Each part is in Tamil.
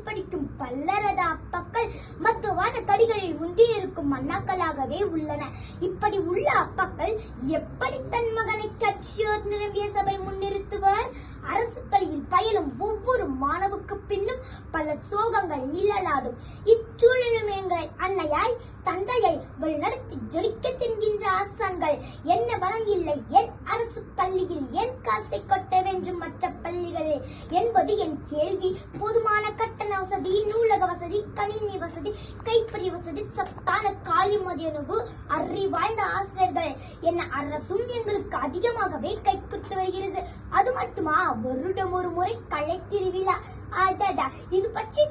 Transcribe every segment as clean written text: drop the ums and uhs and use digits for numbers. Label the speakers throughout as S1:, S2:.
S1: படிக்கும் பல்லரத அப்பக்கள் மத்துவான கடிகளில் முந்தியிருக்கும் அண்ணாக்களாகவே உள்ளன. இப்படி உள்ள அப்பாக்கள் எப்படி தன் மகனை கட்சியோர் நிரம்பிய சபை முன்னிறுத்துவர்? அரசு பள்ளியில் பயிலும் ஒவ்வொரு மாணவுக்கு பின்னும் பல சோகங்கள் நிழலாடும். இச்சூழலும் எங்கள் அன்னையாய் தந்தையை வழிநடத்தி ஜொலிக்க சென்கின்ற ஆசான்கள் என்ன வளம் இல்லை என் அரசு பள்ளியில் என் காசை கொட்ட வேண்டும் மற்ற பள்ளிகளில் என்பது என் கேள்வி. போதுமான கட்டண வசதி, நூலக வசதி, கணினி வசதி, கைப்பறி வசதி, சத்தான காலி மதியனுகு, அறிவாய்ந்த ஆசிரியர்கள் என அரசும் எங்களுக்கு அதிகமாகவே கை கொடுத்து வருகிறது. அது மட்டுமா, வருடம் ஒரு முறை கலை திருவிழா. இது பற்றி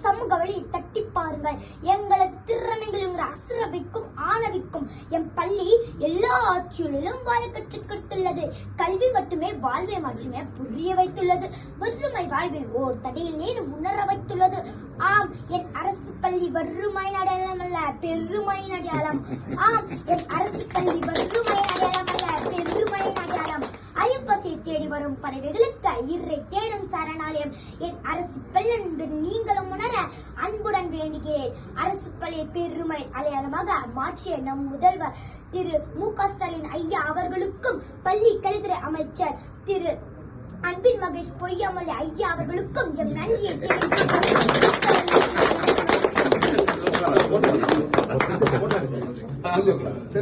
S1: சமூக வழி தட்டி பாருங்கள். எங்களது திறமைகளும் அசுரவிக்கும் ஆணவிக்கும் என் பள்ளி எல்லா ஆட்சிகளிலும் வாழ கற்றுக் கொடுத்துள்ளது. கல்வி மட்டுமே வாழ்வை மாற்றுமே புரிய வைத்துள்ளது. வறுமை வாழ்வில் ஓர் தடையிலே உணர வைத்துள்ளது. ஆம், என் அரசு பள்ளி வறுமை அடையாளம் அல்ல, பெருமை அடையாளம். ஆம், என் அரசு பள்ளி வறுமை அடையாளம் அல்ல, பெருமை அடையாளம். ஐயப்பசை தேடி வரும் பறவைகளுக்கு இறை தேடும் சரணாலயம் என் அரசு பள்ளி என்று நீங்களும் உணர அன்புடன் வேண்டுகிறேன். அரசு பள்ளியை பெருமை அடையாளமாக மாற்றிய நம் முதல்வர் திரு மு.க. ஸ்டாலின் ஐயா அவர்களுக்கும், பள்ளி கல்வித்துறை அமைச்சர் திரு அன்பில் மகேஷ் பொய்யாமொழி ஐயா அவர்களுக்கும் என் நன்றியை தெரிவித்துக்